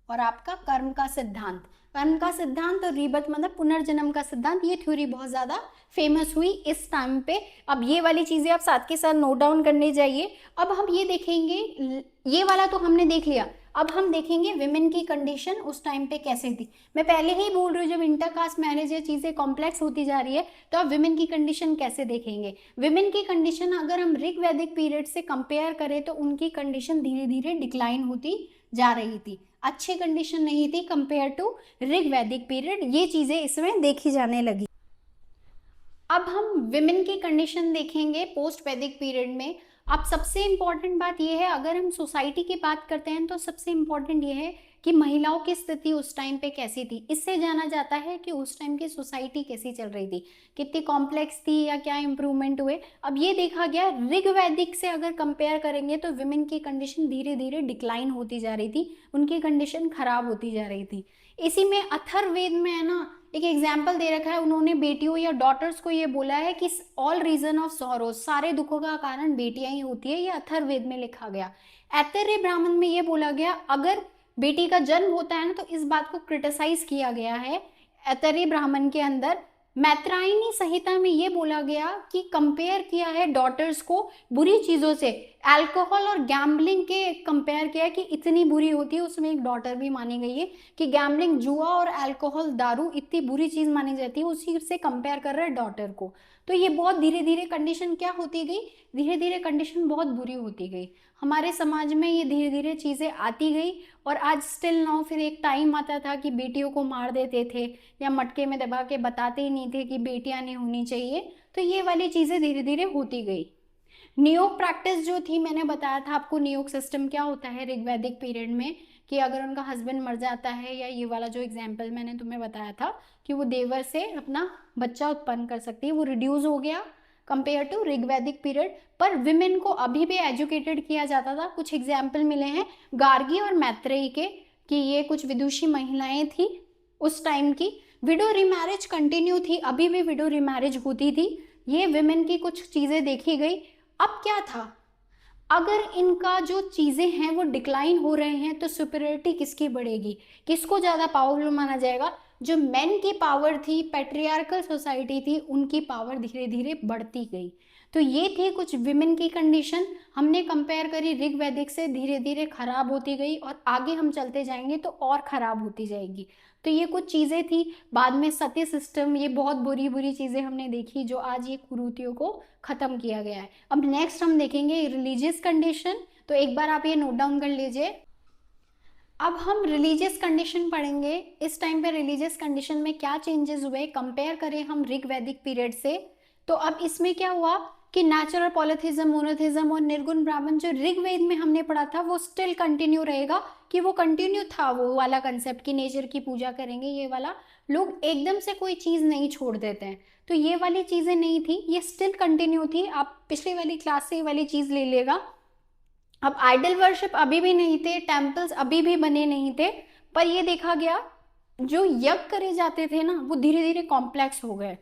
और आपका कर्म का सिद्धांत, कर्म का सिद्धांत और रीबर्थ मतलब पुनर्जन्म का सिद्धांत, ये थ्योरी बहुत ज्यादा फेमस हुई इस टाइम पे। अब ये वाली चीजें आप साथ के साथ नोट डाउन करने चाहिए। अब हम ये देखेंगे, ये वाला तो हमने देख लिया, अब हम देखेंगे विमेन की कंडीशन उस टाइम पे कैसे थी। मैं पहले ही बोल रही हूँ, जब इंटरकास्ट मैरिज ये चीजें कॉम्प्लेक्स होती जा रही है, तो अब विमेन की कंडीशन कैसे देखेंगे। विमेन की कंडीशन अगर हम ऋग वैदिक पीरियड से कंपेयर करें तो उनकी कंडीशन धीरे धीरे डिक्लाइन होती जा रही थी, अच्छी कंडीशन नहीं थी कंपेयर टू ऋग वैदिक पीरियड, ये चीजें इसमें देखी जाने लगी। अब हम विमेन की कंडीशन देखेंगे पोस्ट वैदिक पीरियड में। अब सबसे इम्पॉर्टेंट बात यह है, अगर हम सोसाइटी की बात करते हैं तो सबसे इम्पॉर्टेंट यह है कि महिलाओं की स्थिति उस टाइम पे कैसी थी, इससे जाना जाता है कि उस टाइम की सोसाइटी कैसी चल रही थी, कितनी कॉम्प्लेक्स थी या क्या इंप्रूवमेंट हुए। अब ये देखा गया ऋग वैदिक से अगर कंपेयर करेंगे तो विमेन की कंडीशन धीरे धीरे डिक्लाइन होती जा रही थी, उनकी कंडीशन खराब होती जा रही थी। इसी में अथर्ववेद में है ना एक एग्जाम्पल दे रखा है, उन्होंने बेटियों या डॉटर्स को ये बोला है कि ऑल रीजन ऑफ सॉरोज, सारे दुखों का कारण बेटियां ही होती है, ये अथर्ववेद में लिखा गया। ऐतरेय ब्राह्मण में ये बोला गया अगर बेटी का जन्म होता है ना तो इस बात को क्रिटिसाइज किया गया है ऐतरेय ब्राह्मण के अंदर। मैत्रायणी संहिता में ये बोला गया कि कंपेयर किया है डॉटर्स को बुरी चीजों से, अल्कोहल और गैम्बलिंग के कंपेयर किया है कि इतनी बुरी होती है, उसमें एक डॉटर भी मानी गई है कि गैम्बलिंग, जुआ और अल्कोहल, दारू इतनी बुरी चीज मानी जाती है, उसी से कंपेयर कर रहे हैं डॉटर को। तो ये बहुत धीरे धीरे कंडीशन क्या होती गई, धीरे धीरे कंडीशन बहुत बुरी होती गई हमारे समाज में, ये धीरे धीरे चीजें आती गई। और आज स्टिल नाउ फिर एक टाइम आता था कि बेटियों को मार देते थे या मटके में दबा के बताते ही नहीं थे कि बेटियां नहीं होनी चाहिए, तो ये वाली चीजें धीरे धीरे होती गई। नियोग प्रैक्टिस जो थी, मैंने बताया था आपको नियोग सिस्टम क्या होता है ऋग्वैदिक पीरियड में, कि अगर उनका हस्बैंड मर जाता है, या ये वाला जो एग्जाम्पल मैंने तुम्हें बताया था कि वो देवर से अपना बच्चा उत्पन्न कर सकती है, वो रिड्यूस हो गया कंपेयर टू ऋग्वैदिक पीरियड। पर विमेन को अभी भी एजुकेटेड किया जाता था। कुछ एग्जाम्पल मिले हैं गार्गी और मैत्रेयी के, कि ये कुछ विदुषी महिलाएं थी उस टाइम की। विडो रिमैरिज कंटिन्यू थी, अभी भी विडो रिमैरिज होती थी, ये विमेन की कुछ चीजें देखी गई। अब क्या था, अगर इनका जो चीजें हैं वो डिक्लाइन हो रहे हैं तो सुपीरियरिटी किसकी बढ़ेगी, किसको ज्यादा पावरफुल माना जाएगा। जो मेन की पावर थी, पैट्रियार्कल सोसाइटी थी, उनकी पावर धीरे धीरे बढ़ती गई। तो ये थी कुछ विमेन की कंडीशन, हमने कंपेयर करी ऋग वैदिक से, धीरे धीरे खराब होती गई और आगे हम चलते जाएंगे तो और खराब होती जाएगी। तो ये कुछ चीज़ें थी। बाद में सती सिस्टम, ये बहुत बुरी बुरी चीज़ें हमने देखी जो आज ये कुरीतियों को ख़त्म किया गया है। अब नेक्स्ट हम देखेंगे रिलीजियस कंडीशन। तो एक बार आप ये नोट डाउन कर लीजिए। अब हम रिलीजियस कंडीशन पढ़ेंगे। इस टाइम पे रिलीजियस कंडीशन में क्या चेंजेस हुए, कंपेयर करें हम ऋग वैदिक पीरियड से। तो अब इसमें क्या हुआ कि नेचुरल पॉलिथिज्म, मोनोथिज्म और निर्गुण ब्राह्मण जो ऋग्वेद में हमने पढ़ा था वो स्टिल कंटिन्यू रहेगा, कि वो कंटिन्यू था वो वाला कंसेप्ट कि नेचर की पूजा करेंगे, ये वाला लोग एकदम से कोई चीज़ नहीं छोड़ देते हैं। तो ये वाली चीज़ें नहीं थी, ये स्टिल कंटिन्यू थी। आप पिछली वाली क्लास से ये वाली चीज़ ले लेगा। अब आइडल वर्शिप अभी भी नहीं थे, टेम्पल्स अभी भी बने नहीं थे, पर ये देखा गया जो यज्ञ करे जाते थे ना वो धीरे धीरे कॉम्प्लेक्स हो गए,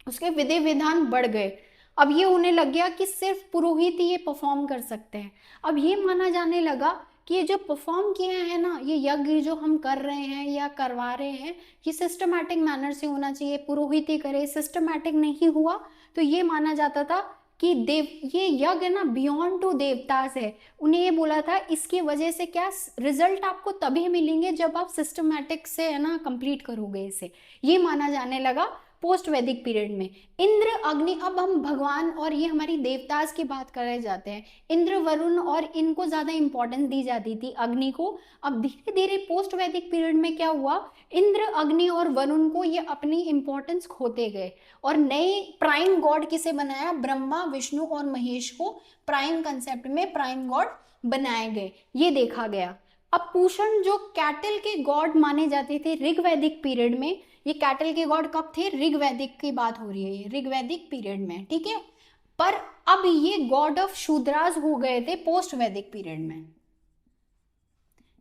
उसके विधि विधान बढ़ गए। अब ये होने लग गया कि सिर्फ पुरोहित ही ये परफॉर्म कर सकते हैं। अब ये माना जाने लगा कि ये जो परफॉर्म किए हैं ना, ये यज्ञ जो हम कर रहे हैं या करवा रहे हैं, ये सिस्टमैटिक मैनर से होना चाहिए, पुरोहित ही करे। सिस्टमैटिक नहीं हुआ तो ये माना जाता था कि देव, ये यज्ञ ना बियॉन्ड टू देवतास है। उन्हें ये बोला था इसकी वजह से क्या रिजल्ट आपको तभी मिलेंगे जब आप सिस्टमैटिक से है ना कंप्लीट करोगे इसे, ये माना जाने लगा पोस्ट वैदिक पीरियड में। इंद्र अग्नि, अब हम भगवान और ये हमारी देवतास की बात करे जाते हैं, इंद्र वरुण और इनको ज़्यादा इंपॉर्टेंस दी जाती थी, अग्नि को। अब धीरे धीरे पोस्ट वैदिक पीरियड में क्या हुआ, इंद्र अग्नि और वरुण को ये अपनी इंपॉर्टेंस खोते गए और नए प्राइम गॉड किसे बनाया, ब्रह्मा विष्णु और महेश को प्राइम कंसेप्ट में प्राइम गॉड बनाए गए, ये देखा गया। अब पूषण जो कैटल के गॉड माने जाते थे ऋग वैदिक पीरियड में, ये कैटल के गॉड कब थे, ऋग वैदिक की बात हो रही है, ये ऋग वैदिक पीरियड में, ठीक है। पर अब ये गॉड ऑफ शूद्रास हो गए थे पोस्ट वैदिक पीरियड में,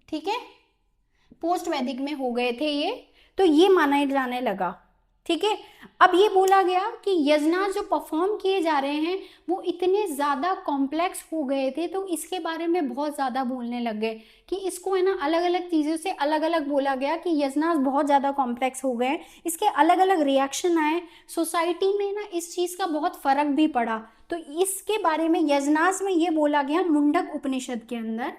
ठीक है, पोस्ट वैदिक में हो गए थे ये, तो ये माना जाने लगा, ठीक है। अब ये बोला गया कि यज्ञ जो परफॉर्म किए जा रहे हैं वो इतने ज़्यादा कॉम्प्लेक्स हो गए थे, तो इसके बारे में बहुत ज़्यादा बोलने लग गए कि इसको है ना अलग अलग चीज़ों से अलग अलग बोला गया कि यज्ञ बहुत ज़्यादा कॉम्प्लेक्स हो गए, इसके अलग अलग रिएक्शन आए, सोसाइटी में ना इस चीज़ का बहुत फ़र्क भी पड़ा। तो इसके बारे में यज्ञ में ये बोला गया मुंडक उपनिषद के अंदर,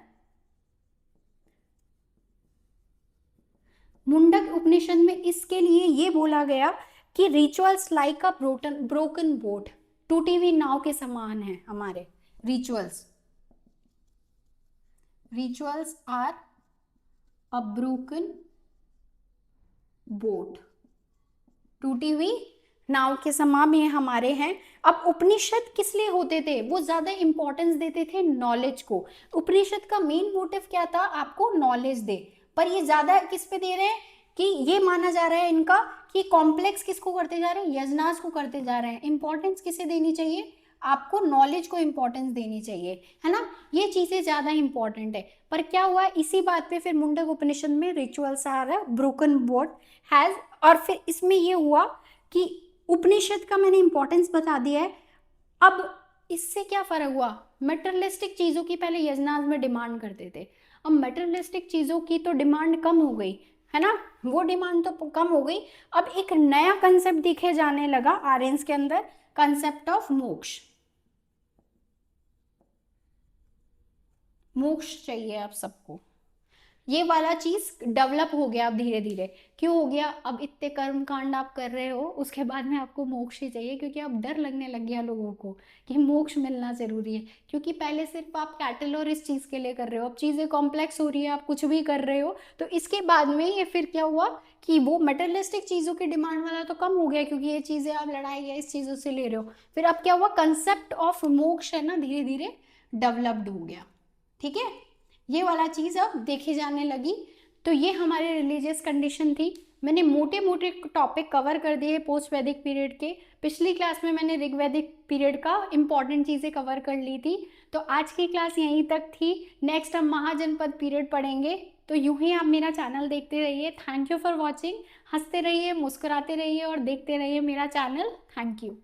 मुंडक उपनिषद में इसके लिए ये बोला गया कि rituals like a broken boat, टूटी हुई नाव के समान है हमारे rituals, rituals are a broken boat, टूटी हुई नाव के समान ये हमारे हैं। अब उपनिषद किस लिए होते थे, वो ज्यादा इंपॉर्टेंस देते थे नॉलेज को। उपनिषद का मेन मोटिव क्या था, आपको नॉलेज दे, पर ये ज्यादा किस पे दे रहे हैं कि ये माना जा रहा है इनका कि कॉम्प्लेक्स किसको करते जा रहे हैं, यज्ञ को करते जा रहे हैं। इंपॉर्टेंस किसे देनी चाहिए, आपको नॉलेज को इंपॉर्टेंस देनी चाहिए, है ना, ये चीजें ज्यादा इंपॉर्टेंट है। पर क्या हुआ, इसी बात पे फिर मुंडक उपनिषद में रिचुअल्स आ रहा है ब्रोकन बोट हैज, और फिर इसमें ये हुआ कि उपनिषद का मैंने इंपॉर्टेंस बता दिया है। अब इससे क्या फर्क हुआ, मेटेरियलिस्टिक चीजों की पहले यज्ञ में डिमांड करते थे, अब मेटेरियलिस्टिक चीजों की तो डिमांड कम हो गई, है ना, वो डिमांड तो कम हो गई। अब एक नया कंसेप्ट दिखे जाने लगा आर्यंस के अंदर, कंसेप्ट ऑफ मोक्ष, मोक्ष चाहिए आप सबको, ये वाला चीज डेवलप हो गया अब धीरे धीरे। क्यों हो गया, अब इतने कर्म कांड आप कर रहे हो उसके बाद में आपको मोक्ष ही चाहिए, क्योंकि अब डर लगने लग गया लोगों को कि मोक्ष मिलना जरूरी है। क्योंकि पहले सिर्फ आप कैटल और इस चीज के लिए कर रहे हो, अब चीजें कॉम्प्लेक्स हो रही है, आप कुछ भी कर रहे हो, तो इसके बाद में ये फिर क्या हुआ कि वो मटेरियलिस्टिक चीजों की डिमांड वाला तो कम हो गया, क्योंकि ये चीजें आप लड़ाई या इस चीजों से ले रहे हो। फिर अब क्या हुआ, कंसेप्ट ऑफ मोक्ष है ना धीरे धीरे डेवलप्ड हो गया, ठीक है, ये वाला चीज अब देखी जाने लगी। तो ये हमारे रिलीजियस कंडीशन थी। मैंने मोटे मोटे टॉपिक कवर कर दिए पोस्ट वैदिक पीरियड के। पिछली क्लास में मैंने ऋग वैदिक पीरियड का इंपॉर्टेंट चीज़ें कवर कर ली थी। तो आज की क्लास यहीं तक थी। नेक्स्ट हम महाजनपद पीरियड पढ़ेंगे। तो यूं ही आप मेरा चैनल देखते रहिए। Thank you for watching. हंसते रहिए, मुस्कुराते रहिए और देखते रहिए मेरा चैनल। Thank you.